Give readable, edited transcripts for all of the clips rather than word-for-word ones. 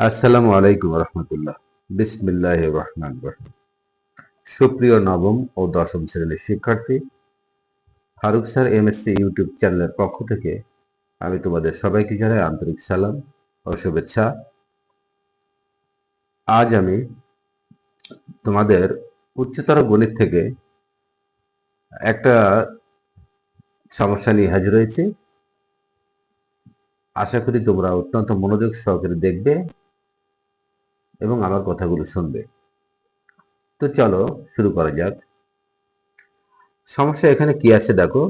আসসালামু আলাইকুম রহমতুল্লাহ। বিসমিল্লাহির রহমানির রহিম। সুপ্রিয় নবম ও দশম শ্রেণীর শিক্ষার্থী, ফারুক স্যার এমএসসি ইউটিউব চ্যানেলের পক্ষ থেকে আমি তোমাদের সবাইকে জানাই আন্তরিক সালাম ও শুভেচ্ছা। আজ আমি তোমাদের উচ্চতর গণিত থেকে একটা সমস্যা নিয়ে হাজির হয়েছি। আশা করি তোমরা অত্যন্ত মনোযোগ সহকারে দেখবে এবং আমার কথাগুলো শুনবে। তো চলো শুরু করা যাক। সমস্যা এখানে কি আছে দেখো।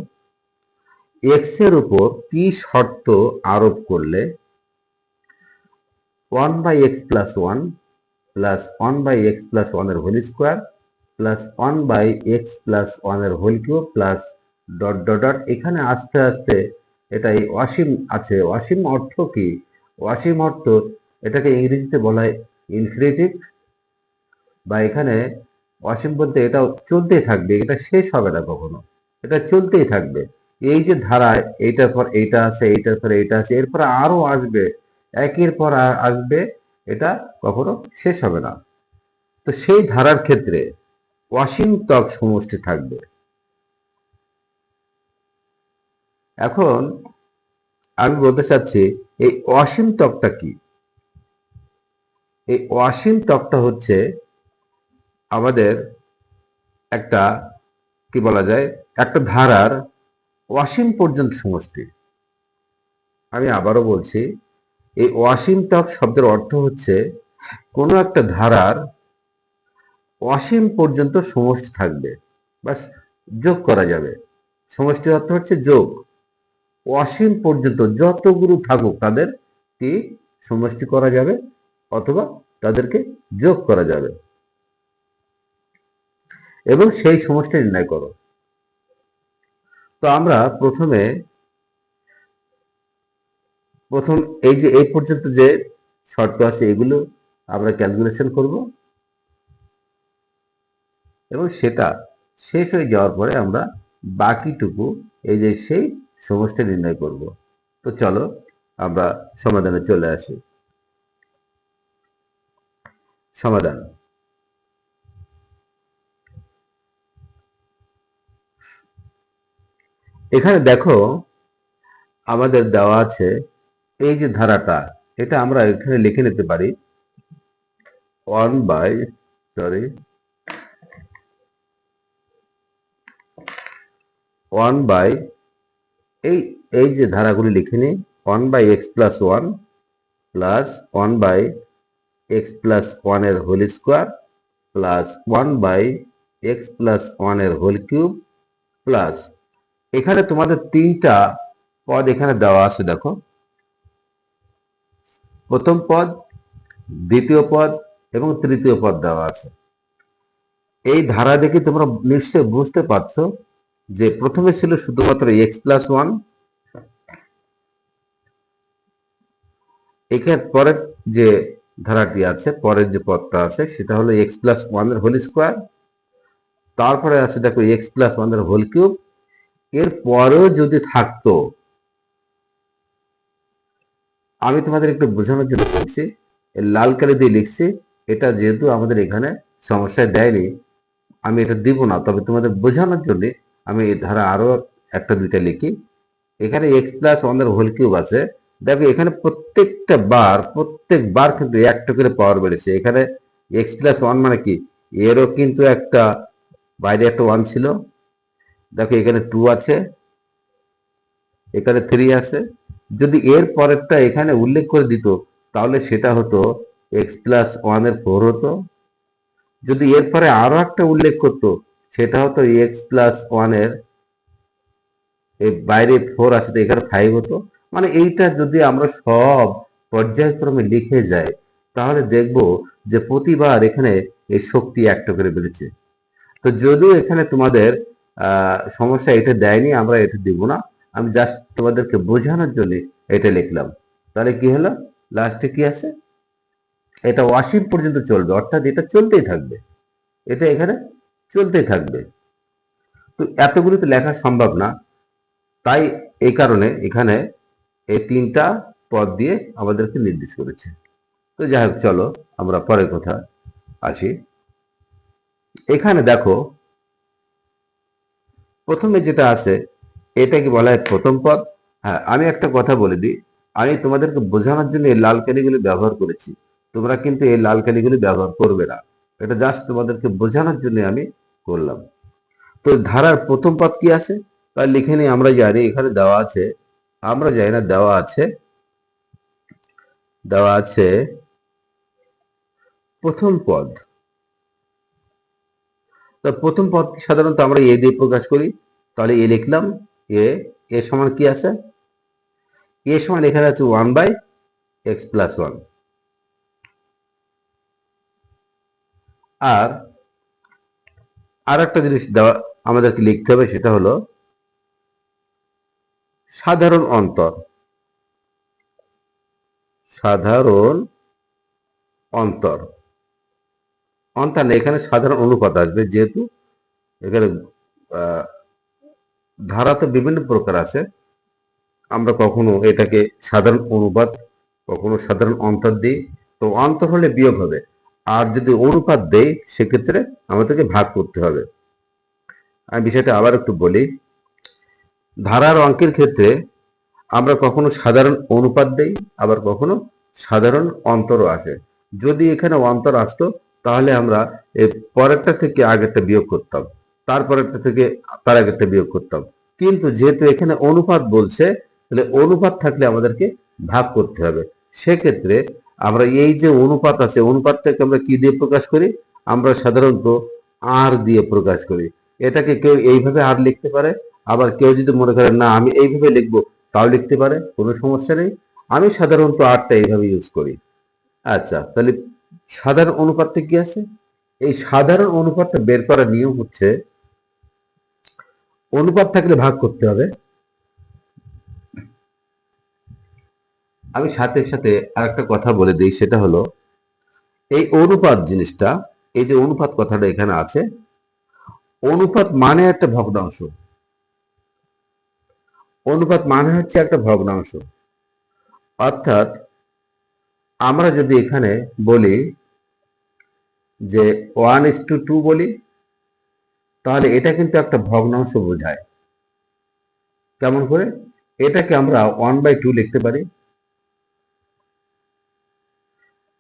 এক্স এর উপর কি শর্ত আরোপ করলে 1/x+1 প্লাস 1/x+1 এর হোল স্কোয়ার প্লাস 1/x+1 এর whole cube plus dot dot dot. এখানে আস্তে আস্তে এটাই অসীম আছে। অসীম অর্থ কি? অসীম অর্থ এটাকে ইংরেজিতে বলা হয় ইনফিনিটিভ, বা এখানে অসীম বলতে এটা চলতেই থাকবে, এটা শেষ হবে না কখনো, এটা চলতেই থাকবে। এই যে ধারায় এইটার পর এইটা আছে, এইটার পর এইটা আছে, এরপর আরো আসবে, একের পর আসবে, এটা কখনো শেষ হবে না। তো সেই ধারার ক্ষেত্রে অসীম ত্বক সমষ্টি থাকবে। এখন আমি বলতে চাচ্ছি এই অসীম ত্বকটা কি। এই অসীম ত্বকটা হচ্ছে আমাদের একটা, কি বলা যায়, একটা ধারার অসীম পর্যন্ত সমষ্টি। আমি আবারও বলছি, এই অসীম ত্বক শব্দের অর্থ হচ্ছে কোনো একটা ধারার অসীম পর্যন্ত সমষ্টি থাকবে বা যোগ করা যাবে। সমষ্টির অর্থ হচ্ছে যোগ। অসীম পর্যন্ত যতগুলো থাকুক তাদের কি সমষ্টি করা যাবে অথবা তাদেরকে যোগ করা যাবে এবং সেই সমষ্টি নির্ণয় করো। তো আমরা প্রথম এই যে এই পর্যন্ত যে শর্ত আছে এগুলো আমরা ক্যালকুলেশন করব এবং সেটা শেষ হয়ে যাওয়ার পরে আমরা বাকিটুকু এই যে সেই সমষ্টি নির্ণয় করব। তো চলো আমরা সমাধানে চলে আসি। সমাধান। এখানে দেখো আমাদের দেওয়া আছে এই যে ধারাটা, এটা আমরা এখানে লিখে নিতে পারি 1 বাই এই এই যে ধারাগুলি লিখে নিই 1/x+1 প্লাস 1/x+1 এর হোল স্কোয়ার প্লাস 1/x+1 এর হোল কিউব প্লাস এখানে তোমাদের তিনটা পদ এখানে দেওয়া আছে দেখো। প্রথম পদ, দ্বিতীয় পদ এবং তৃতীয় পদ দেওয়া আছে। এই ধারা দেখে তোমরা নিশ্চয় বুঝতে পারছো যে প্রথমে ছিল শুধুমাত্র x+1, এখানে পরের যে ধারাটি আছে, পরের যে পদটা আছে সেটা হলো x+1 এর হোল স্কোয়ার, তারপরে আছে দেখো x+1 এর হোল কিউব। এর পরেও যদি থাকতো, আমি তোমাদের একটু বোঝানোর জন্য বলছি, লাল কালি দিয়ে লিখছি, এটা যেহেতু আমাদের এখানে সমস্যায় দেয়নি আমি এটা দিব না, তবে তোমাদের বোঝানোর জন্য আমি এই ধারা আরো একটা দুইটা লিখি। এখানে x+1 এর হোল কিউব আছে, দেখো এখানে প্রত্যেকবার কিন্তু একটা করে পাওয়ার বেড়েছে। এখানে x+1 মানে কি, এরও কিন্তু একটা বাইরে একটা 1 ছিল, দেখো এখানে 2 আছে, এখানে 3 আছে। যদি এর পরেরটা এখানে উল্লেখ করে দিত তাহলে সেটা হতো x+1 এর 4 হতো। যদি এরপরে আরো একটা উল্লেখ করতো সেটা হতো x+1 এর এই বাইরে 4 আছে, তো এখানে 5 হতো। মানে এইটা যদি আমরা সব পর্যায়ক্রমে লিখে যাই তাহলে দেখব যে প্রতিবার এখানে এই শক্তি একটা করে বেড়েছে। তো যদিও এখানে তোমাদের সমস্যা এটা দেয়নি, আমরা এটা দিব না, আমি জাস্ট তোমাদেরকে বোঝানোর জন্য এটা লিখলাম। তাহলে কি হলো, লাস্টে কি আছে, এটা অসীম পর্যন্ত চলবে, অর্থাৎ এটা চলতেই থাকবে, এটা এখানে চলতেই থাকবে। তো এতগুলো তো লেখা সম্ভব না, তাই এই কারণে এখানে এই তিনটা পদ দিয়ে আমাদেরকে নির্দেশ করেছে। তো যাই হোক, চলো আমরা পরের কথা আসি। এখানে দেখো প্রথমে যেটা আছে এটাকে বলা হয় প্রথম পদ। হ্যাঁ, আমি একটা কথা বলে দিই, আমি তোমাদেরকে বোঝানোর জন্য এই লাল কালিগুলি ব্যবহার করেছি, তোমরা কিন্তু এই লাল কালিগুলি ব্যবহার করবে না, এটা জাস্ট তোমাদেরকে বোঝানোর জন্য আমি করলাম। তো ধারার প্রথম পদ কি আছে তা লিখে নিই। আমরা জানি এখানে দেওয়া আছে, আমরা জানি না, দেওয়া আছে প্রথম পদ। তো প্রথম পদ সাধারণত আমরা এ দিয়ে প্রকাশ করি, তাহলে এ লিখলাম। এ এ সমান কি আছে? এ সমান এখানে আছে 1/x+1। আর আর একটা জিনিস দেওয়া আমাদেরকে লিখতে হবে, সেটা হলো সাধারণ অন্তর। সাধারণ অন্তর অন্তর না, এখানে সাধারণ অনুপাত আসবে, যেহেতু এখানে আহ, ধারা তো বিভিন্ন প্রকার আছে। আমরা কখনো এটাকে সাধারণ অনুপাত, কখনো সাধারণ অন্তর দিই। তো অন্তর হলে বিয়োগ হবে, আর যদি অনুপাত দেই সেক্ষেত্রে আমাদেরকে ভাগ করতে হবে। আমি বিষয়টা আবার একটু বলি। ধারার অঙ্কের ক্ষেত্রে আমরা কখনো সাধারণ অনুপাত দেই, আবার কখনো সাধারণ অন্তরও আসে। যদি এখানে অন্তর আসতো তাহলে আমরা এর পরেরটা থেকে আগেরটা বিয়োগ করতাম, তারপরেরটা থেকে তার আগেরটা বিয়োগ করতাম। কিন্তু যেহেতু এখানে অনুপাত বলছে, তাহলে অনুপাত থাকলে আমাদেরকে ভাগ করতে হবে। সেক্ষেত্রে আমরা এই যে অনুপাত আছে, অনুপাতটাকে আমরা কি দিয়ে প্রকাশ করি? আমরা সাধারণত আর দিয়ে প্রকাশ করি। এটাকে কেউ এইভাবে আর লিখতে পারে, আবার কেউ যদি মনে করেন না আমি এইভাবে লিখবো তাও লিখতে পারে, কোনো সমস্যা নেই। আমি সাধারণত আরটা এইভাবে ইউজ করি। আচ্ছা, তাহলে সাধারণ অনুপাতটা কি আছে? এই সাধারণ অনুপাতটা বের করার নিয়ম হচ্ছে, অনুপাত থাকলে ভাগ করতে হবে। আমি সাথে সাথে আরেকটা কথা বলে দিই, সেটা হলো এই অনুপাত জিনিসটা, এই যে অনুপাত কথাটা এখানে আছে, অনুপাত মানে একটা ভগ্নাংশ। অনুপাত মানে হচ্ছে একটা ভগ্নাংশ। অর্থাৎ আমরা যদি এখানে বলি যে 1:2 বলি, তাহলে এটা কিন্তু একটা ভগ্নাংশ বোঝায়। কেমন করে? এটাকে আমরা 1/2 লিখতে পারি।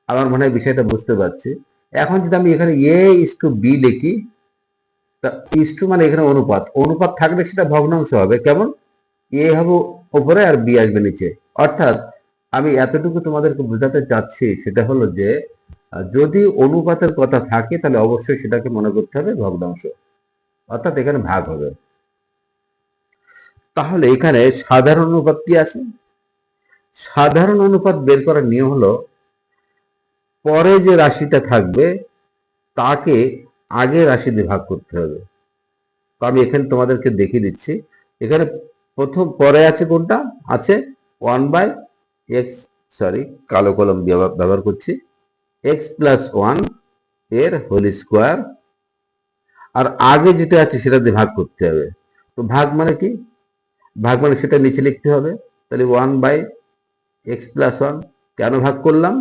আমার মনে হয় বিষয়টা বুঝতে পারছি। এখন যদি আমি এখানে A:B লিখি, তা ইস্টু মানে এখানে অনুপাত, অনুপাত থাকলে সেটা ভগ্নাংশ হবে। কেমন? এ হবে উপরে আর বি আসবে নিচে। অর্থাৎ আমি এতটুকু তোমাদেরকে বোঝাতে চাচ্ছি, সেটা হলো যে যদি অনুপাতের কথা থাকে তাহলে অবশ্যই সেটাকে মনে করতে হবে ভগ্নাংশ, অর্থাৎ এখানে ভাগ হবে। তাহলে এখানে সাধারণ অনুপাত কি আছে? সাধারণ অনুপাত বের করার নিয়ম হলো, পরে যে রাশিটা থাকবে তাকে আগের রাশি দিয়ে ভাগ করতে হবে। তো আমি এখানে তোমাদেরকে দেখিয়ে দিচ্ছি। এখানে প্রথম পরে আছে কোনটা? আছে 1/x, সরি কালো কলম দিয়ে ব্যবহার করছি, x+1 এর হোল স্কোয়ার। আর আগে যেটা আছে সেটা দিয়ে ভাগ করতে হবে। তো ভাগ মানে কি? ভাগ মানে সেটা নিচে লিখতে হবে। তাহলে 1/x+1। কেন ভাগ করলাম?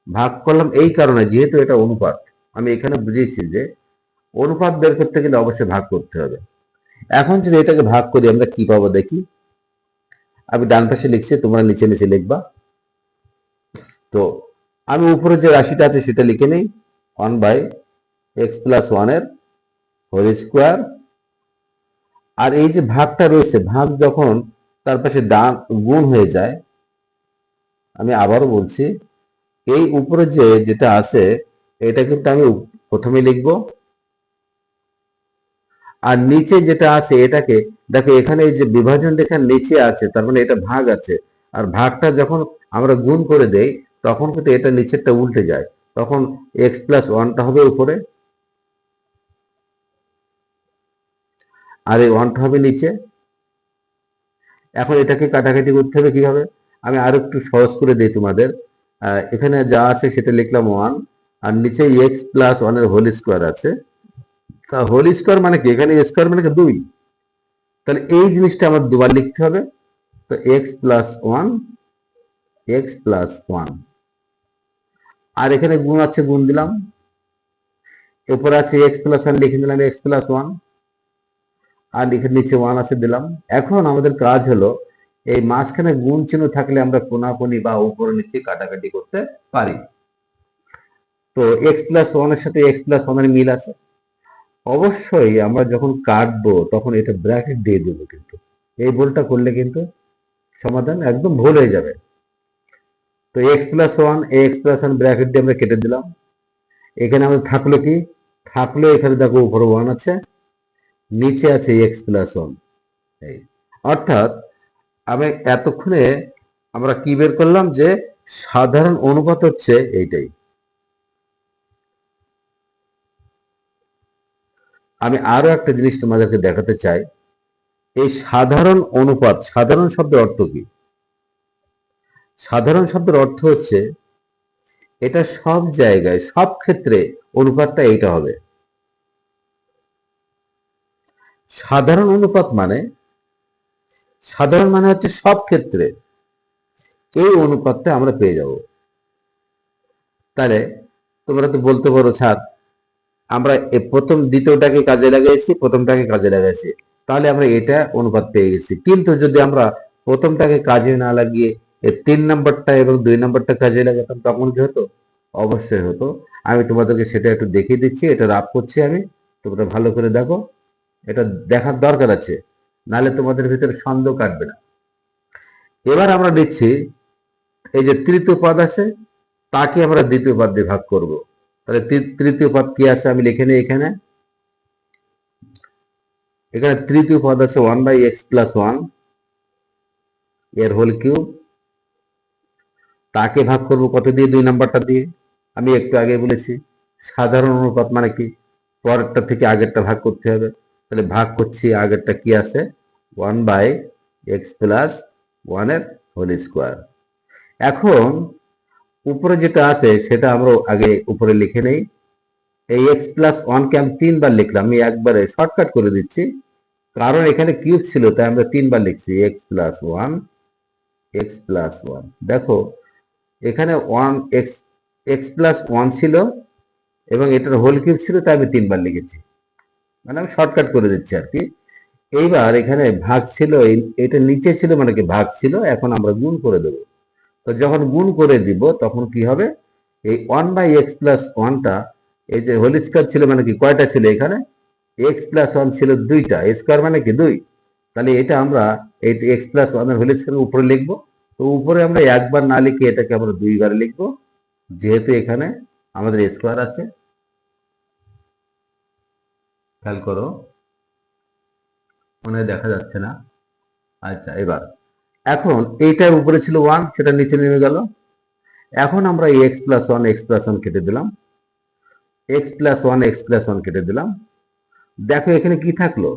ভাগ করলাম এই কারণে, যেহেতু এটা অনুপাত। আমি এখানে বুঝিয়েছি যে অনুপাত বের করতে গেলে অবশ্যই ভাগ করতে হবে। এখন যদি এটাকে ভাগ করি আমরা কি পাবো দেখি। আমি ডান পাশে লিখছি, তোমরা নিচে নিচে লিখবা। তো আমি উপরে যে রাশিটা আছে সেটা লিখে নেই, 1/x+1 এর হোল স্কোয়ার। আর এই যে ভাগটা রয়েছে, ভাগ যখন তার পাশে ডান গুণ হয়ে যায়, আমি আবারও বলছি, এই উপরে যেটা আছে এটা কিন্তু আমি প্রথমে লিখবো, আর নিচে যেটা আছে এটাকে দেখো, এখানে এই যে বিভাজন রেখার নিচে আছে, তার মানে এটা ভাগ আছে। আর ভাগটা যখন আমরা গুণ করে দেই তখন কিন্তু এটা নিচেরটা উল্টে যায়, তখন x+1টা হবে উপরে, আর এই 1টা হবে নিচে। এখন এটাকে কাটাকাটি করতে হবে কিভাবে? আমি আরো একটু সহজ করে দিই তোমাদের। এখানে যা আছে সেটা লিখলাম 1, আর নিচে x+1 এর হোল স্কোয়ার আছে। হোল স্কোয়ার মানে কি? এখানে স্কোয়ার মানে কি? 2। তাহলে এই জিনিসটা আমার দুবার লিখতে হবে। তো x+1, x+1। আর এখানে গুণ আছে, গুণ দিলাম, এরপর আছে এক্স প্লাস ওয়ান, লিখে দিলাম এক্স প্লাস ওয়ান, আর লিখে নিচে ওয়ান আছে দিলাম। এখন আমাদের কাজ হলো এই মাঝখানে গুণ চিহ্ন থাকলে আমরা কোনাকুনি বা উপরে নিচে কাটাকাটি করতে পারি। তো এক্স প্লাস ওয়ানের সাথে এক্স প্লাস ওয়ানের মিল আছে। অবশ্যই আমরা যখন কাটবো তখন এটা ব্র্যাকেট দিয়ে দেবো, কিন্তু এই ভুলটা করলে কিন্তু সমাধান একদম ভুল হয়ে যাবে। তো x plus one, x plus one bracket দিয়ে আমরা কেটে দিলাম। এখানে আমাদের থাকলো কি, থাকলো এখানে দেখো উপরে ওয়ান আছে, নিচে আছে এক্স প্লাস ওয়ান। অর্থাৎ আমি এতক্ষণে আমরা কি বের করলাম, যে সাধারণ অনুপাত হচ্ছে এইটাই। আমি আরো একটা জিনিস তোমাদেরকে দেখাতে চাই। এই সাধারণ অনুপাত, সাধারণ শব্দের অর্থ কি? সাধারণ শব্দের অর্থ হচ্ছে এটা সব জায়গায়, সব ক্ষেত্রে অনুপাতটা এইটা হবে। সাধারণ অনুপাত মানে, সাধারণ মানে হচ্ছে সব ক্ষেত্রে এই অনুপাতটা আমরা পেয়ে যাব। তাহলে তোমরা তো বলতে পারো, স্যার আমরা প্রথম দ্বিতীয়টাকে কাজে লাগাইছি, প্রথমটাকে কাজে লাগাইছি, তাহলে আমরা এটা অনুপাত পেয়ে গেছি। কিন্তু যদি আমরা প্রথমটাকে কাজে না লাগিয়ে এই 3 নাম্বারটা এবং 2 নাম্বারটা কাজে লাগাতাম, তখন কি হতো? অবশ্যই হতো। আমি তোমাদেরকে সেটা একটু দেখিয়ে দিচ্ছি। এটা রাফ করছি আমি, তোমরা ভালো করে দেখো, এটা দেখার দরকার আছে, নাহলে তোমাদের ভিতরে সন্দেহ কাটবে না। এবার আমরা নিচ্ছি এই যে তৃতীয় পদ আছে, তাকে আমরা দ্বিতীয় পদ দিয়ে ভাগ করব। তাহলে তৃতীয় পদ কি আছে আমি লিখে নিই। এখানে এখানে তৃতীয় পদ আছে 1/x প্লাস 1 এর হোল কিউব। তাকে ভাগ করব কত দিয়ে? 2 নাম্বারটা দিয়ে। আমি একটু আগে বলেছি সাধারণ অনুপাত মানে কি, পরেরটা থেকে আগেরটা ভাগ করতে হবে। তাহলে ভাগ করছি, আগেরটা কি আছে? 1/x প্লাস 1 এর হোল স্কোয়ার। এখন উপরে যেটা আছে সেটা আমরা আগে উপরে লিখে নেই। এই এক্স প্লাস ওয়ানকে আমি 3 বার লিখলাম, আমি একবারে শর্টকাট করে দিচ্ছি, কারণ এখানে কিউব ছিল তাই আমরা 3 বার লিখছি। X plus one, x plus one. দেখো এখানে one x, x plus one ছিল এবং এটার হোল কিউব ছিল, তাই আমি 3 বার লিখেছি, মানে আমি শর্টকাট করে দিচ্ছি আর কি। এইবার এখানে ভাগ ছিল, এটা নিচে ছিল মানে কি ভাগ ছিল, এখন আমরা গুণ করে দেবো। তো যখন গুণ করে দিব তখন কি হবে? এই 1/x প্লাস ওয়ানটা, এই যে হোল স্কোয়ার ছিল মানে কি কয়টা ছিল? এখানে এক্স প্লাস ওয়ান ছিল 2টা, স্কোয়ার মানে কি 2। তাহলে এটা আমরা এই এক্স প্লাস ওয়ানের হোল স্কোয়ার উপরে লিখবো। তো উপরে আমরা একবার না লিখে এটাকে আমরা 2 বার লিখবো, যেহেতু এখানে আমাদের স্কোয়ার আছে। খেয়াল করো, মনে হয় দেখা যাচ্ছে না। আচ্ছা, এবার এখন এইটার উপরে ছিল 1, সেটা নিচে নেমে গেল। এখন আমরা x plus one, x plus one কেটে দিলাম, x plus one, x plus one কেটে দিলাম। দেখো এখানে কি থাকলো?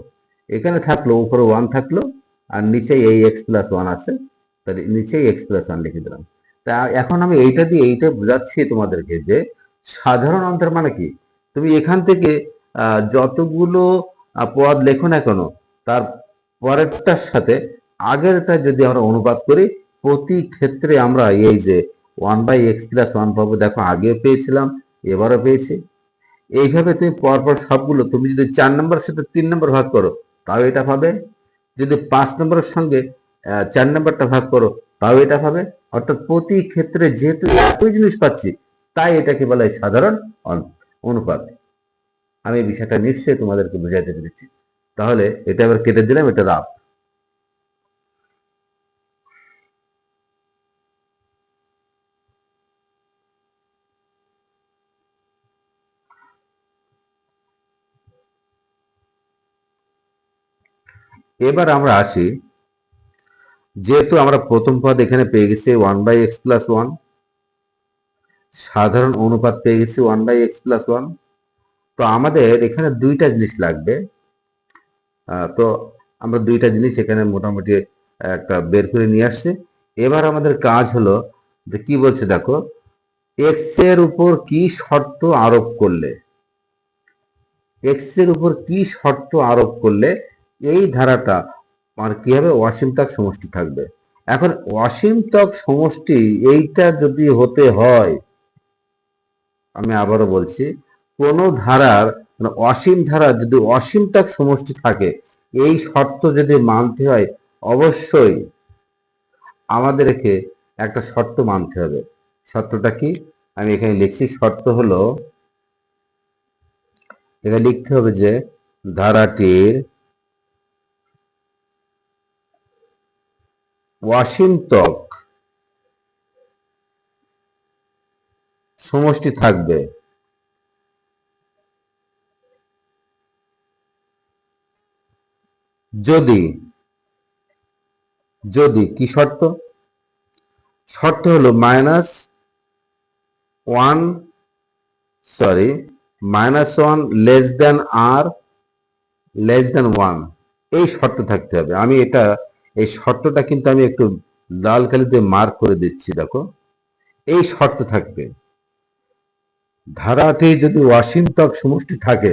এখানে থাকলো উপরে 1 থাকলো, আর নিচে এই এক্স প্লাস ওয়ান আছে, তাহলে নিচে এক্স প্লাস ওয়ান লিখে দিলাম। তা এখন আমি এইটা দিয়ে এইটা বোঝাচ্ছি তোমাদেরকে যে সাধারণ অন্তর মানে কি, তুমি এখান থেকে যতগুলো পদ লেখো না কেন, তার পরেরটার সাথে আগেরটা যদি আমরা অনুপাত করি, প্রতি ক্ষেত্রে আমরা এই যে 1/x প্লাস ওয়ান পাবো। দেখো আগেও পেয়েছিলাম, এবারও পেয়েছি। এইভাবে তুমি পরপর সবগুলো, তুমি যদি 4 নম্বরের সাথে 3 নম্বর ভাগ করো তাও এটা পাবে, যদি 5 নম্বরের সঙ্গে 4 নম্বরটা ভাগ করো তাও এটা পাবে। অর্থাৎ প্রতি ক্ষেত্রে যেহেতু একই জিনিস পাচ্ছি, তাই এটাকে বলা হয় সাধারণ অনুপাত। আমি এই বিষয়টা নিশ্চয়ই তোমাদেরকে বুঝাইতে পেরেছি। তাহলে এটা এবার কেটে দিলাম, এটা রাফ। এবার আমরা আসি, যেহেতু আমরা প্রথম পদ এখানে পেয়ে গেছি 1/x প্লাস ওয়ান, সাধারণ অনুপাত পেয়ে গেছি 1/x প্লাস ওয়ান, তো আমাদের এখানে দুইটা জিনিস লাগবে। তো আমরা দুইটা জিনিস এখানে মোটামুটি একটা বের করে নিয়ে আসছি। এবার আমাদের কাজ হলো যে কি বলছে দেখো, এক্স এর উপর কি শর্ত আরোপ করলে, এক্স এর উপর কি শর্ত আরোপ করলে এই ধারাটা আর কি হবে? অসীমতক সমষ্টি থাকবে। এখন অসীমতক সমষ্টি এইটা যদি হতে হয়, আমি আবারও বলছি, কোন ধারার মানে অসীম ধারা যদি অসীমতক সমষ্টি থাকে, এই শর্ত যদি মানতে হয়, অবশ্যই আমাদেরকে একটা শর্ত মানতে হবে। শর্তটা কি? আমি এখানে লিখছি, শর্ত হলো, এখানে লিখতে হবে যে ধারাটির অসীমতক সমষ্টি থাকবে যদি, যদি কি শর্ত? শর্ত হলো -1 -1 লেস দেন আর লেস দেন 1, এই শর্ত থাকতে হবে। আমি এটা, এই শর্তটা কিন্তু আমি একটু লাল কালি দিয়ে মার্ক করে দিচ্ছি, দেখো, এই শর্ত থাকবে। ধারাটি যদি অসীমতক সমষ্টি থাকে,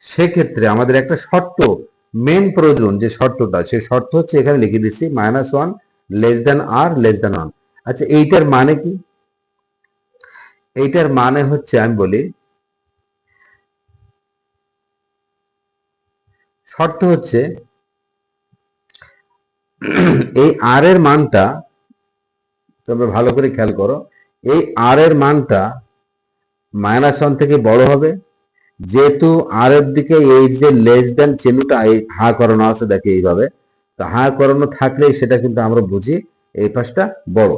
সেক্ষেত্রে আমাদের একটা শর্ত মেন প্রয়োজন, যে শর্তটা, সেই শর্ত হচ্ছে এখানে লিখে দিচ্ছি -1 লেস দেন আর লেস দেন 1। আচ্ছা, এইটার মানে কি? এইটার মানে হচ্ছে, আমি বলি, শর্ত হচ্ছে এই আর এর মানটা, তোমরা ভালো করে খেয়াল করো, এই আর এর মানটা -1 থেকে বড় হবে, যেহেতু আর এর দিকে এই যে লেস দেন চিহ্নটা এই হা করানো আছে, দেখে এইভাবে, তো হা করানো থাকলে সেটা কিন্তু আমরা বুঝি এই পাশটা বড়।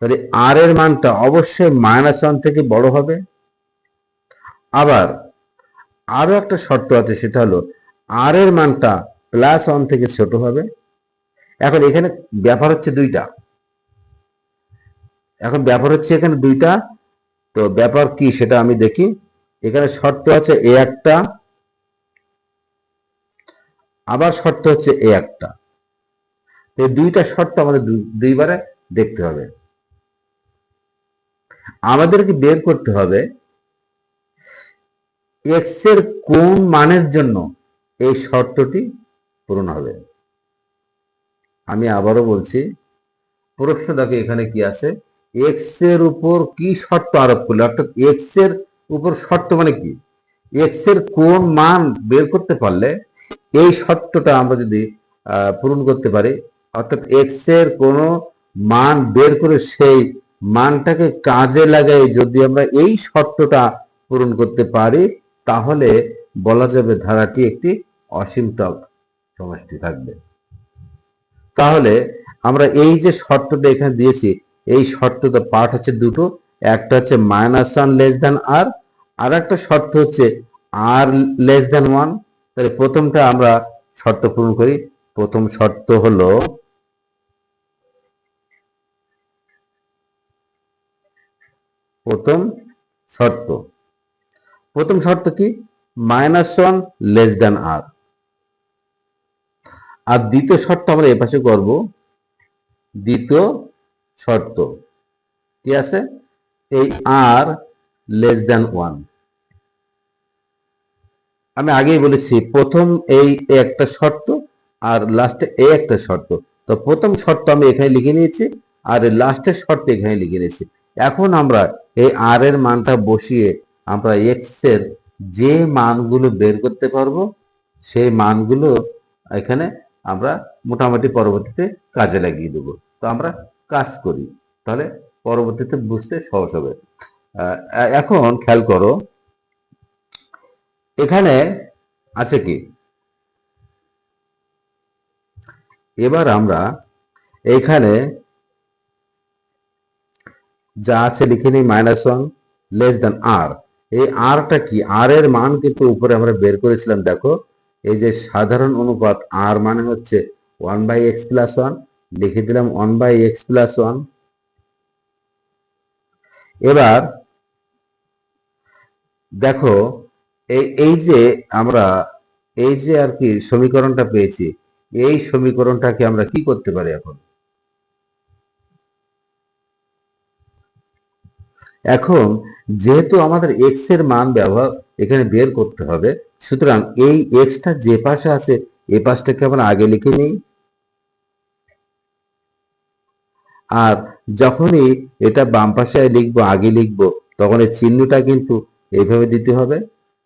তাহলে আর এর মানটা অবশ্যই -1 থেকে বড় হবে। আবার আরো একটা শর্ত আছে, সেটা হলো আর এর মানটা +1 থেকে ছোট হবে। এখন এখানে ব্যাপার হচ্ছে দুইটা, এখানে দুইটা। তো ব্যাপার কি সেটা আমি দেখি। এখানে শর্ত আছে এ একটা, আবার শর্ত হচ্ছে এ একটা। এই দুইটা শর্ত আমাদের দুইবারে দেখতে হবে। আমাদেরকে বের করতে হবে এক্স এর কোন মানের জন্য এই শর্তটি পূরণ হবে। আমি আবারও বলছি, প্রশ্ন দেখো এখানে কি আছে, এক্স এর উপর কি শর্ত আরোপ করলে, অর্থাৎ এক্স এর উপর শর্ত মানে কি, এক্স এর কোন মান বের করতে পারলে এই শর্তটা আমরা যদি পূরণ করতে পারি, অর্থাৎ এক্স এর কোন মান বের করে সেই মানটাকে কাজে লাগাই যদি আমরা এই শর্তটা পূরণ করতে পারি, তাহলে বলা যাবে ধারাটি একটি অসীমতক সমষ্টি থাকবে। তাহলে আমরা এই যে শর্তটা এখানে দিয়েছি, এই শর্তটা পার্ট হচ্ছে দুটো, একটা হচ্ছে -1 লেস দেন আর, আর একটা শর্ত হচ্ছে আর লেস দেন 1। তাহলে প্রথমটা আমরা শর্ত পূরণ করি। প্রথম শর্ত হলো, প্রথম শর্ত প্রথম শর্ত কি? -1 লেস দেন আর। আর দ্বিতীয় শর্ত আমরা এপাশে করব। দ্বিতীয় শর্ত কি আছে? এই আর লেস দেন 1। আমি আগেই বলেছি, প্রথম এই একটা শর্ত আর লাস্টে এই একটা শর্ত। তো প্রথম শর্ত আমি এখানে লিখে নিয়েছি, আর লাস্টের শর্ত এখানে লিখে নিয়েছি। এখন আমরা এই আর এর মানটা বসিয়ে আমরা এক্স এর যে মানগুলো বের করতে পারবো, সেই মানগুলো এখানে আমরা মোটামুটি পরবর্তীতে কাজে লাগিয়ে দেবো। তো আমরা কাজ করি, তাহলে পরবর্তীতে বুঝতে সহজ হবে। এখন খেয়াল করো, এখানে আছে কি, এবার আমরা এইখানে যা আছে লিখে নিই, -1 লেস দেন আর। এই আরটা কি? আর এর মান কিন্তু উপরে আমরা বের করেছিলাম, দেখো, এই যে সাধারণ অনুপাত আর মানে হচ্ছে 1/x+1, লিখে দিলাম 1/x+1। এবার দেখো, এই যে আমরা এই যে আর কি সমীকরণটা পেয়েছি, এই সমীকরণটাকে আমরা কি করতে পারি এখন? এখন যেহেতু আমাদের এক্স এর মান ব্যবহার এখানে বের করতে হবে, সুতরাং এই এক্সটা যে পাশে আছে এ পাশটাকে আমরা আগে লিখে নিই, আর যখনই এটা বাম পাশে লিখবো, আগে লিখবো, তখন এই চিহ্নটা কিন্তু এইভাবে দিতে হবে,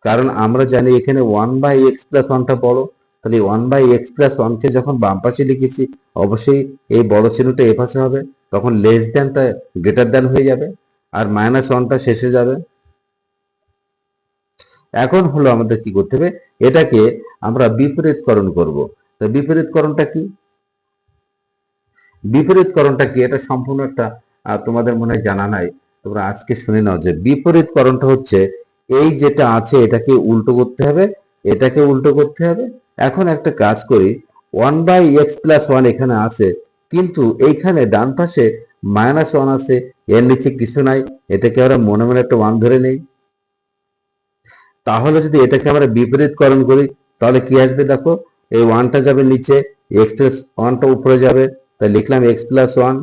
কারণ আমরা জানি এখানে 1/x+1টা বড়, তাহলে 1/x+1কে যখন বাম পাশে লিখেছি অবশ্যই এই বড় চিহ্নটা এ পাশে হবে, তখন লেস দ্যানটা গ্রেটার দ্যান হয়ে যাবে, আর -1টা শেষে যাবে। এখন হলো আমাদের কি করতে হবে, এটাকে আমরা বিপরীতকরণ করব। তো বিপরীতকরণটা কি? বিপরীতকরণটা কি এটা সম্পূর্ণ একটা তোমাদের মনে হয় জানা নাই, তোমরা আজকে শুনে নাও যে বিপরীতকরণটা হচ্ছে এই যেটা আছে এটাকে উল্টো করতে হবে, এটাকে উল্টো করতে হবে। এখন একটা কাজ করি, 1/x+1 এখানে আছে, কিন্তু এইখানে ডান পাশে -1 আছে, এর নিচে কিছু নাই, এটাকে আমরা মনে মনে একটা 1 ধরে নেই। তাহলে যদি এটাকে আমরা বিপরীতকরণ করি তাহলে কি আসবে দেখো, এই 1টা যাবে নিচে, x+1টা উপরে যাবে, তাই লিখলাম x+1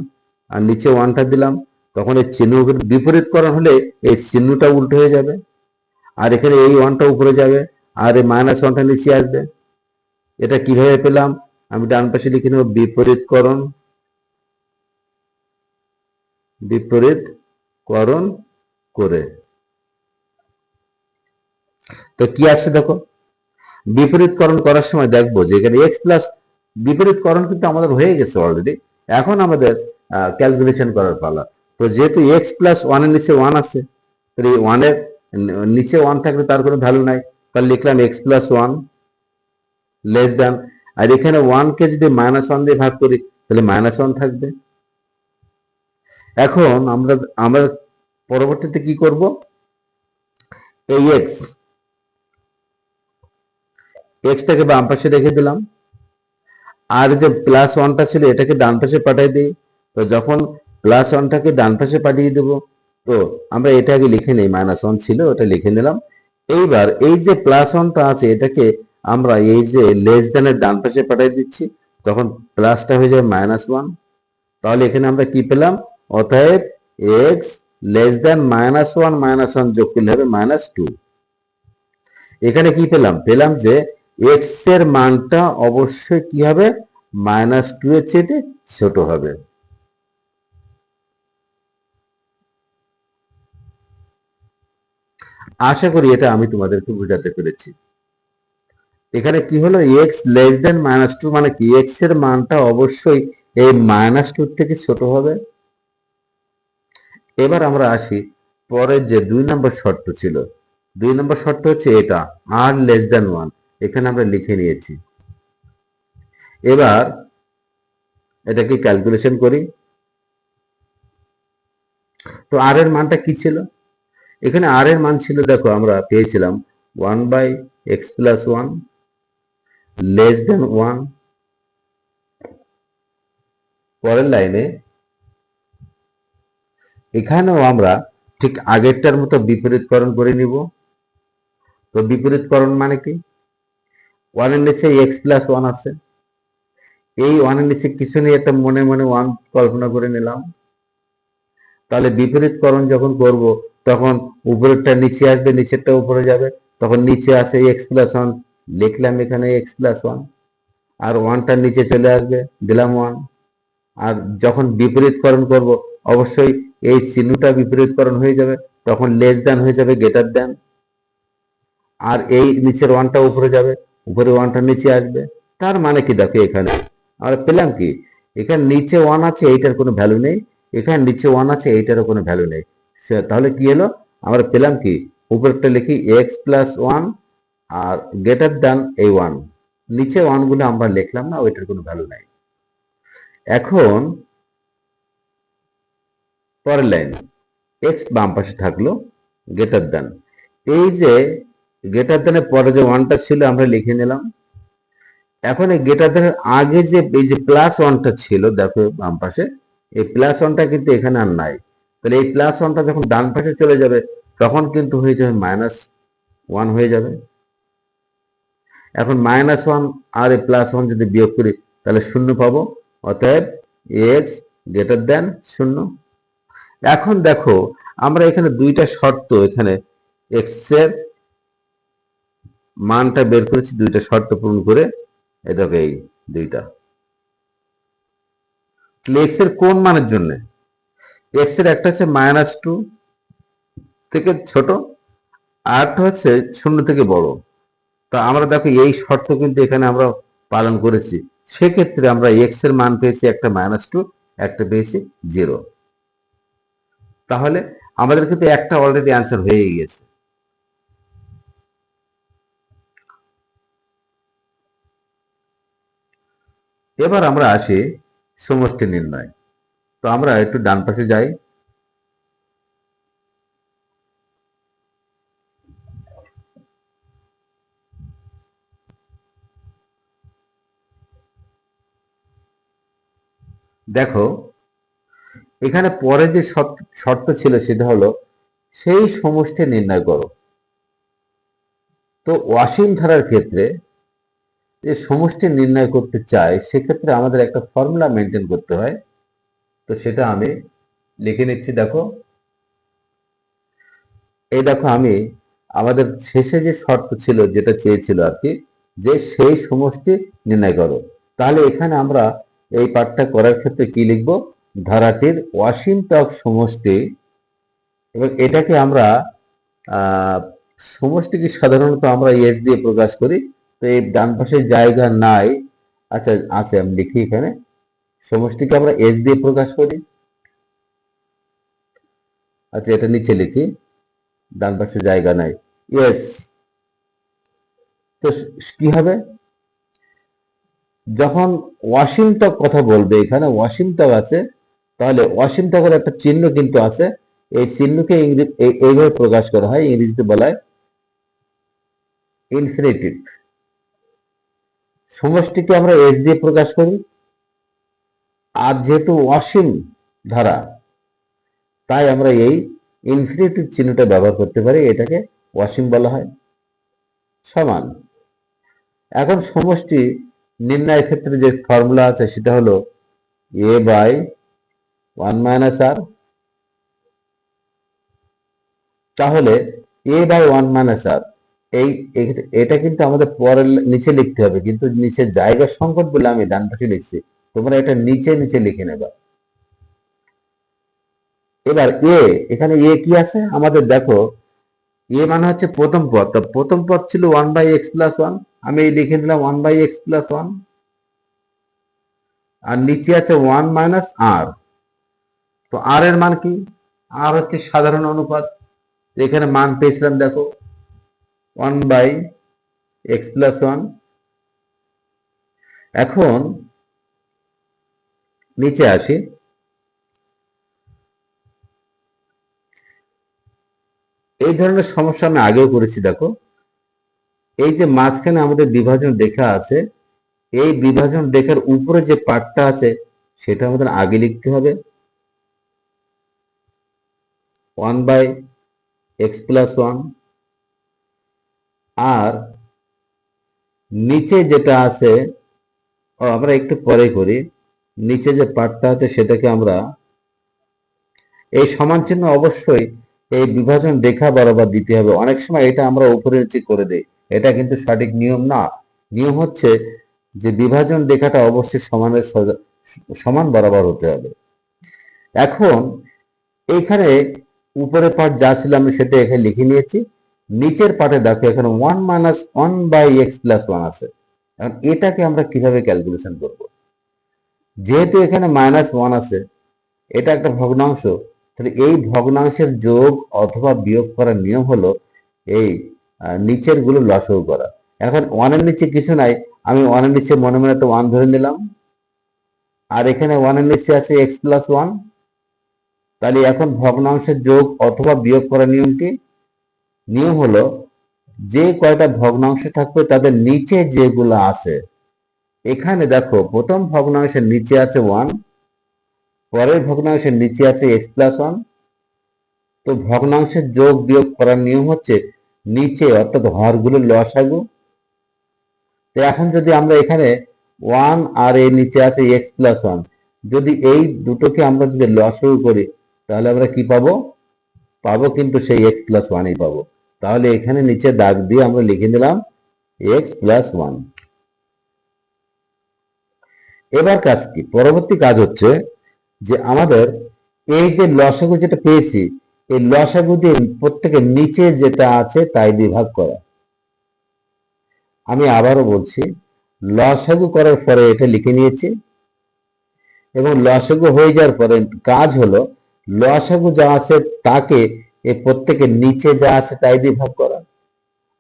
আর নিচে 1টা দিলাম। তখন এই চিহ্ন বিপরীতকরণ হলে এই চিহ্নটা উল্টো হয়ে যাবে, আর এখানে এই 1টা উপরে যাবে আর এই -1টা নিচে আসবে। এটা কিভাবে পেলাম, আমি ডান পাশে লিখে নেব বিপরীতকরণ, বিপরীতকরণ করে। তো কি আছে দেখো, বিপরীতকরণ করার সময় দেখবো যে এখানে এক্স প্লাস, বিপরীতকরণ কিন্তু আমাদের হয়ে গেছে অলরেডি, এখন আমাদের ক্যালকুলেশন করার পালা। তো যেহেতু x+1 এর নিচে 1 আছে, তাহলে এই 1 এর নিচে 1 থাকলে তার কোনো ভ্যালু নাই, তাহলে লিখলাম x+1 লেস দ্যান, আর এখানে 1 কে যদি -1 দিয়ে ভাগ করি তাহলে -1 থাকবে। এখন আমরা পরবর্তীতে কি করব, এই এক্সটাকে বাম পাশে রেখে দিলাম, আর যে +1টা ছিল এটাকে ডান পাশে পাঠিয়ে দিই। তো যখন +1টাকে ডান পাশে পাঠিয়ে দেব, তো আমরা এটা আগে লিখে নেই, -1 ছিল ওটা লিখে নিলাম। এইবার এই যে +1টা আছে এটাকে আমরা এই যে লেস দ্যানের ডান পাশে পাঠিয়ে দিচ্ছি, তখন প্লাসটা হয়ে যাবে -1। তাহলে এখানে আমরা কি পেলাম, অতএব x লেস দ্যান -1 যোগ করলে হবে -2। এখানে কি পেলাম, পেলাম যে x এর মানটা অবশ্যই কি হবে, -2 এর চেয়ে ছোট হবে। আশা করি এটা আমি তোমাদেরকে বোঝাতে পেরেছি। এখানে কি হলো, x লেস দেন -2 মানে কি, x এর মানটা অবশ্যই এই -2 থেকে ছোট হবে। এবার আমরা আসি পরের যে 2 নম্বর শর্ত ছিল। 2 নম্বর শর্ত হচ্ছে এটা, r লেস দেন 1, এখানে আমরা লিখে নিয়েছি। এবার এটাকে ক্যালকুলেশন করি। তো r এর মানটা কি ছিল, এখানে r এর মান ছিল দেখো আমরা পেয়েছিলাম 1/x+1 লেস দেন 1। পরের লাইনে এখানেও আমরা ঠিক আগেরটার মতো বিপরীতকরণ করে নিব। তো বিপরীতকরণ মানে কি, 1 এর নিচে x+1 আছে, এই 1 এর নিচে কিছু নেই, একটা মনে মনে 1 কল্পনা করে নিলাম। তাহলে বিপরীতকরণ যখন করব তখন উপরেরটা নিচে আসবে, নিচেরটা উপরে যাবে, তখন নিচে আসে x+1, লিখলাম এখানে x+1, আর 1টা নিচে চলে আসবে, দিলাম 1। আর যখন বিপরীতকরণ করব অবশ্যই এই চিহ্নটা বিপরীতকরণ হয়ে যাবে, তখন লেস দ্যান হয়ে যাবে গ্রেটার দ্যান, আর এই নিচের 1টা উপরে যাবে, উপরে 1টা নিচে আসবে। তার মানে কি দেখো, এখানে আমরা পেলাম কি, এখানে নিচে 1 আছে এইটার কোনো ভ্যালু নেই, এখানে নিচে 1 আছে এইটারও কোনো ভ্যালু নেই। তাহলে কি হলো, আমরা পেলাম কি, উপরেরটা লিখি x+1 আর গ্রেটার দ্যান এই 1, নিচে 1 গুলো আমরা লিখলাম না, ওইটার কোনো ভ্যালু নাই। এখন পরের লাইন, x বাম পাশে থাকলো, গ্রেটার দ্যান, এই যে গ্রেটার দ্যানের পরে যে 1টা ছিল আমরা লিখে নিলাম। এখন এই গ্রেটার দ্যানের আগে যে এই যে +1টা ছিল দেখো বাম পাশে, এই +1টা কিন্তু এখানে আর নাই, তাহলে এই +1টা যখন ডান পাশে চলে যাবে তখন কিন্তু হয়ে যাবে -1 হয়ে যাবে। এখন -1 আর এই +1 যদি বিয়োগ করি তাহলে 0 পাবো, অতএব x গ্রেটার দ্যান 0। এখন দেখো আমরা এখানে দুইটা শর্ত, এখানে x এর মানটা বের করেছি দুইটা শর্ত পূরণ করে, এটাকে এই দুইটা x এর কোন মানের জন্য, x এর একটা হচ্ছে -2, থেকে ছোট, আরেকটা হচ্ছে শূন্য থেকে বড়। তা আমরা দেখো এই শর্ত কিন্তু এখানে আমরা পালন করেছি। সেক্ষেত্রে আমরা এক্স এর মান পেয়েছি একটা -2, একটা পেয়েছি 0। তাহলে আমাদের কিন্তু একটা অলরেডি অ্যান্সার হয়ে গেছে। এবার আমরা আসি সমষ্টি নির্ণয়। তো আমরা একটু ডান পাশে যাই। দেখো এখানে পরে যে শর্ত ছিল সেটা হলো সেই সমষ্টি নির্ণয় করো। তো অসীম ধারার ক্ষেত্রে যে সমষ্টি নির্ণয় করতে চাই সেক্ষেত্রে আমাদের একটা ফর্মুলা মেনটেন করতে হয়। তো সেটা আমি লিখে নিচ্ছি। দেখো এই দেখো আমি আমাদের শেষে যে শর্ত ছিল যেটা চেয়েছিল আর কি, যে সেই সমষ্টি নির্ণয় করো। তাহলে এখানে আমরা এই পাঠটা করার ক্ষেত্রে কি লিখব? ধারাটির অসীমতক সমষ্টি, এবং এটাকে আমরা আহ সমষ্টিকে সাধারণত আমরা এস দিয়ে প্রকাশ করি। তো এই ডান পাশে জায়গা নাই, আচ্ছা আছে, আমি লিখি এখানে সমষ্টিকে আমরা এস দিয়ে প্রকাশ করি। আচ্ছা এটা নিচে লিখি, ডান পাশে জায়গা নাই, ইয়েস। তো কি হবে? যখন অসীমতক কথা বলবে, এখানে অসীমতক আছে, তাহলে অসীমতকের একটা চিহ্ন কিন্তু আছে। এই চিহ্নকে এইভাবে প্রকাশ করা হয়, ইংরেজিতে বলা হয় ইনফিনিটিভ। সমষ্টিকে আমরা এস দিয়ে প্রকাশ করি, আর যেহেতু অসীম ধারা তাই আমরা এই ইনফিনিটিভ চিহ্নটা ব্যবহার করতে পারি, এটাকে অসীম বলা হয়। সমান। এখন সমষ্টি নির্ণয়ের ক্ষেত্রে যে ফর্মুলা আছে সেটা হলো a বাই 1 - r। তাহলে a বাই 1 - r এই এটা কিন্তু আমাদের পরে নিচে লিখতে হবে, কিন্তু নিচে জায়গা সংকট বলে আমি ডান পাশে লিখছি, তোমরা এটা নিচে নিচে লিখে নেবা। এবার এ, এখানে এ কি আছে আমাদের? দেখো এ মানে হচ্ছে প্রথম পদ, তো প্রথম পদ ছিল 1/x+1, আমি এই লিখে দিলাম 1/x+1। আর নিচে আছে 1 - r। তো আর এর মান কি? আর হচ্ছে সাধারণ অনুপাত, এখানে মান পেয়েছিলাম দেখো 1/x+1। এখন নিচে আসি। এই ধরনের সমস্যা আমি আগেও করেছি। দেখো এই যে মাঝখানে আমাদের বিভাজন রেখা আছে, এই বিভাজন রেখার উপরে যে পার্টটা আছে সেটা আমাদের আগে লিখতে হবে, 1/x+1। আর নিচে যেটা আছে, আমরা একটু পরে করি, নিচে যে পার্টটা আছে সেটাকে আমরা এই সমান চিহ্ন অবশ্যই এই বিভাজন রেখা বরাবর দিতে হবে। অনেক সময় এটা আমরা উপরে নিচে করে দিই, এটা কিন্তু সঠিক নিয়ম না। নিয়ম হচ্ছে যে বিভাজন রেখাটা অবশ্যই সমান বরাবর হতে হবে। এখন এইখানে উপরের পার্ট যা ছিল আমি সেটা এখানে লিখে নিয়েছি। নিচের পার্টে দেখো এখানে 1 - 1/x+1 আছে। এখন এটাকে আমরা কিভাবে ক্যালকুলেশন করব? যেহেতু এখানে -1 আছে, এটা একটা ভগ্নাংশ, তাহলে এই ভগ্নাংশের যোগ অথবা বিয়োগ করার নিয়ম হলো এই নিচের গুলো লসাগু করা। এখন 1 এর নিচে কিছু নাই, আমি 1 এর নিচে মনে মনে একটা 1 ধরে নিলাম, আর এখানে 1 এর নিচে আছে x+1। তাহলে এখন ভগ্নাংশের যোগ অথবা বিয়োগ করার নিয়ম কি? নিয়ম হলো যে কয়টা ভগ্নাংশ থাকবে তাদের নিচে যেগুলো আছে, এখানে দেখো প্রথম ভগ্নাংশের নিচে আছে 1, পরের ভগ্নাংশের নিচে আছে x+1। তো ভগ্নাংশের যোগ বিয়োগ করার নিয়ম হচ্ছে নিচে অর্থাৎ হরগুলোর লসাগু। তো এখন যদি আমরা এখানে 1 আর এর নিচে আছে x+1, যদি এই দুটোকে আমরা যদি লসাগু করি তাহলে আমরা কি পাবো? পাবো কিন্তু সেই x+1ই পাবো। তাহলে এখানে নিচে দাগ দিয়ে আমরা লিখে দিলাম x+1। এবার কাজ কি? পরবর্তী কাজ হচ্ছে যে আমাদের এই যে লসাগু যেটা পেয়েছি এই লসাগু দিয়ে প্রত্যেকের নিচে যেটা আছে তাই দিয়ে ভাগ করা। আমি আবারও বলছি, লসাগু করার পরে এটা লিখে নিয়েছি এবং লসাগু হয়ে যাওয়ার পরে কাজ হলো লসাগু যা আছে তাকে এই প্রত্যেকের নিচে যা আছে তাই দিয়ে ভাগ করা।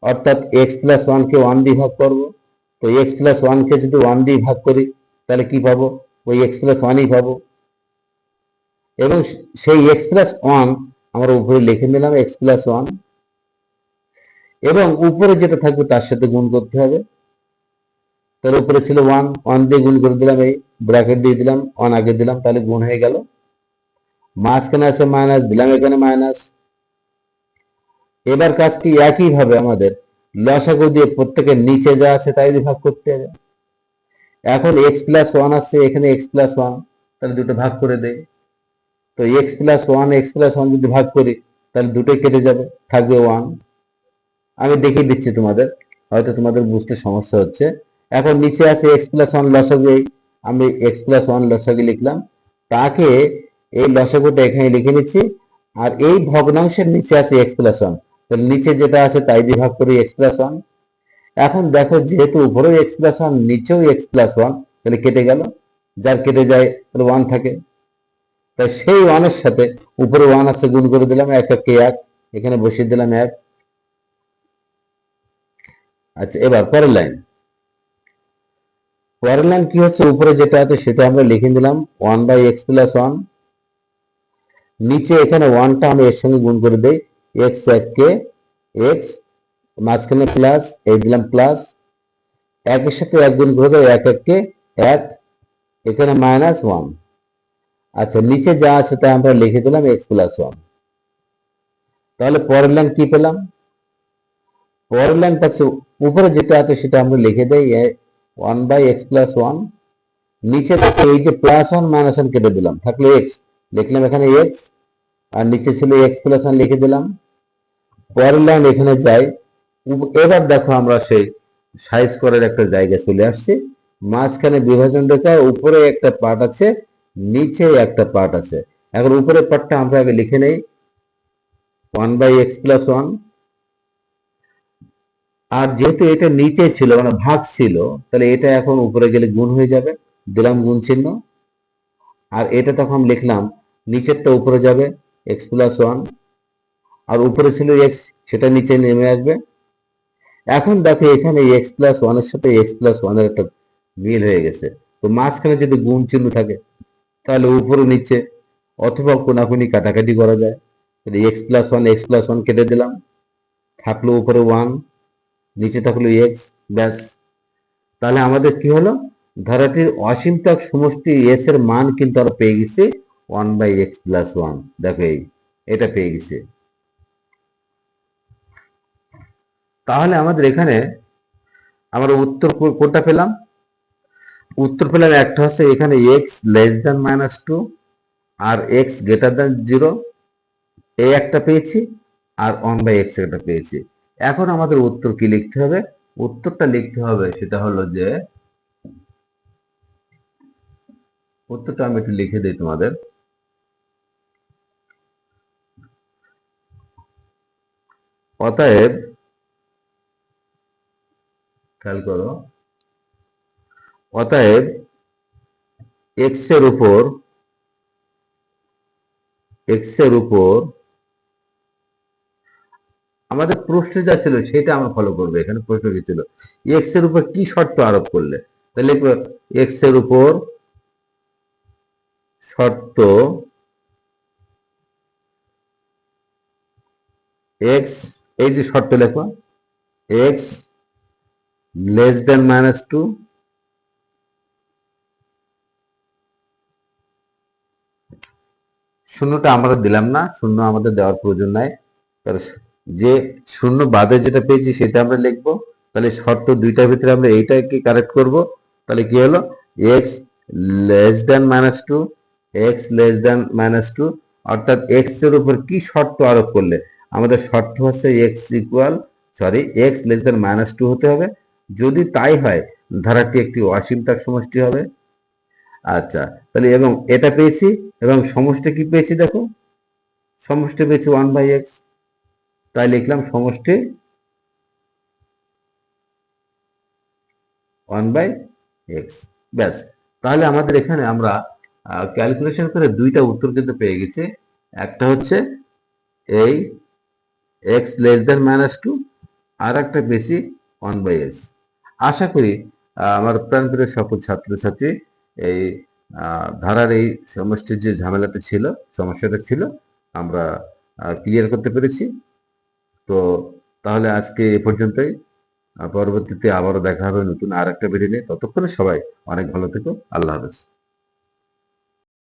অর্থাৎ এক্স প্লাস ওয়ানকে ওয়ান দিয়ে ভাগ করবো। তো এক্স প্লাস ওয়ানকে যদি ওয়ান দিয়ে ভাগ করি তাহলে কি পাবো? ওই এক্স প্লাস ওয়ানই পাবো। এবং সেই এক্স প্লাস ওয়ান আমরা উপরে লিখে নিলাম এক্স প্লাস ওয়ান, এবং উপরে যেটা থাকবে তার সাথে গুণ করতে হবে। তাহলে উপরে ছিল ওয়ান, ওয়ান দিয়ে গুণ করে দিলাম, এই ব্র্যাকেট দিয়ে দিলাম, ওয়ান আগে দিলাম, তাহলে গুণ হয়ে গেল। মাঝখানে আছে মাইনাস, দিলাম এখানে মাইনাস। এবার কাজটি একইভাবে আমাদের লসাগু দিয়ে প্রত্যেকের নিচে যা আছে তাই দিয়ে ভাগ করতে হবে। এখন এক্স প্লাস ওয়ান আসছে, এখানে এক্স প্লাস ওয়ান, তাহলে দুটো ভাগ করে দেয়। তো এক্স প্লাস ওয়ান যদি ভাগ করি তাহলে দুটোই কেটে যাবে, থাকবে ওয়ান। আমি দেখিয়ে দিচ্ছি তোমাদের, হয়তো তোমাদের বুঝতে সমস্যা হচ্ছে। এখন নিচে আছে এক্স প্লাস ওয়ান লসাগু, আমি এক্স প্লাস ওয়ান লসাগু লিখলাম, তাকে এই লসাগুটা এখানে লিখে নিচ্ছি। আর এই ভগ্নাংশের নিচে আছে এক্স প্লাস ওয়ান, তাহলে নিচে যেটা আছে তাই দিয়ে ভাগ করি এক্স প্লাস ওয়ান। এখন দেখো যেহেতু উপরেও এক্স প্লাস ওয়ান নিচেও এক্স প্লাস ওয়ান, তাহলে কেটে গেল, যার কেটে যায় তাহলে ওয়ান থাকে। তাই সেই ওয়ানের সাথে উপরে ওয়ান আছে গুণ করে দিলাম, এক একে এক, এখানে বসিয়ে দিলাম এক। আচ্ছা, এবার পরের লাইন। পরের লাইন কি হচ্ছে, উপরে যেটা আছে সেটা আমরা লিখে দিলাম one by x plus one. নিচে এখানে ওয়ানটা আমি এর সঙ্গে গুণ করে দেই, এক্স এককে এক্স, মাঝখানে প্লাস, এই দিলাম প্লাস, একের সাথে এক গুণ করে দেয়, এক এককে এক, এখানে মাইনাস ওয়ান। আচ্ছা, নিচে যা আছে তা আমরা লিখে দিলাম এক্স প্লাস ওয়ান। তাহলে পরের লাইন কি পেলাম? পরের লাইন পাচ্ছে উপরে যেটা আছে সেটা আমরা লিখে দেই one by x plus one. নিচে এই যে প্লাস ওয়ান মাইনাস ওয়ান কেটে দিলাম, থাকলো এক্স, লিখলাম এখানে এক্স, আর নিচে ছিল এক্স প্লাস ওয়ান লিখে দিলাম। পরের লাইন এখানে যাই। এবার দেখো আমরা সেই সাইজ করার একটা জায়গা চলে আসছে। মাঝখানে বিভাজন রেখা, উপরে একটা পার্ট আছে, নিচে একটা পার্ট আছে। এখন উপরের পার্টটা আমরা আগে লিখে নেই, one by x plus one. আর যেহেতু এটা নিচে ছিল মানে ভাগ ছিল, তাহলে এটা এখন উপরে গেলে গুণ হয়ে যাবে, দিলাম গুণ চিহ্ন। আর এটা তখন লিখলাম নিচেরটা উপরে যাবে এক্স প্লাস ওয়ান, আর উপরে ছিল এক্স, সেটা নিচে নেমে আসবে। এখন দেখো এখানে এক্স প্লাস ওয়ানের সাথে এক্স প্লাস ওয়ানের একটা মিল হয়ে গেছে। তো মাঝখানে যদি গুণ চিহ্ন থাকে তাহলে উপরে নিচে অথবা কোনাকুনি কাটাকাটি করা যায়। এক্স প্লাস ওয়ান কেটে দিলাম, থাকলো উপরে ওয়ান, নিচে থাকলো এক্স, ব্যাস। তাহলে আমাদের কি হলো, ধারাটির অসীমতক সমষ্টি এস এর মান কিন্তু আমরা পেয়ে গেছি one by x plus one. দেখো এটা পেয়ে গেছি। তাহলে আমাদের এখানে আমরা উত্তর কোনটা পেলাম? উত্তর পেলাম একটা হচ্ছে এখানে x less than minus two আর এক্স গ্রেটার দ্যান জিরো, এই একটা পেয়েছি, আর ওয়ান বাই এক্স একটা পেয়েছি। এখন আমাদের উত্তর কি লিখতে হবে? উত্তরটা লিখতে হবে সেটা হলো যে, উত্তরটা আমি একটু লিখে দিই তোমাদের। অতএব খেয়াল করো, অতএব এক্স এর উপর আমাদের প্রশ্ন যা ছিল সেটা আমরা ফলো করবো। এখানে প্রশ্ন কি ছিল, এক্স এর উপর কি শর্ত আরোপ করলে? তাহলে এক্স এর উপর শর্ত এক্স, এই যে শর্ত লেখো, x less than minus two, শূন্যটা আমরা দিলাম না, শূন্য আমাদের দেওয়ার প্রয়োজন নাই, কারণ যে শূন্য বাদে যেটা পেয়েছি সেটা আমরা লিখবো। তাহলে শর্ত দুইটার ভিতরে আমরা এইটাকে কারেক্ট করব। তাহলে কি হলো, x less than minus two, x less than minus two, অর্থাৎ এক্স এর উপর কি শর্ত আরোপ করলে? আমাদের শর্ত হচ্ছে x less than minus two হতে হবে। যদি তাই হয় ধারাটি একটি অসীমতার সমষ্টি হবে। আচ্ছা, তাহলে এবং এটা পেয়েছি, এবং সমষ্টি কি পেয়েছি দেখো, সমষ্টি পেয়েছি 1/x, তাই লিখলাম সমষ্টি 1/x। ব্যাস, তাহলে আমাদের এখানে আমরা ক্যালকুলেশন করে দুইটা উত্তর কিন্তু পেয়ে গেছি। একটা হচ্ছে এই x <-2, আর একটা পেয়েছি 1/x। আশা করি আমার প্রাণপ্রিয় সকল ছাত্রছাত্রী এই ধারার এই সমষ্টির যে ঝামেলাটা ছিল, সমস্যাটা ছিল, আমরা ক্লিয়ার করতে পেরেছি। তো তাহলে আজকে এ পর্যন্তই। পরবর্তীতে আবারও দেখা হবে নতুন আর একটা ভিডিও নিয়ে। ততক্ষণে সবাই অনেক ভালো থেকো। আল্লাহ হাফেজ।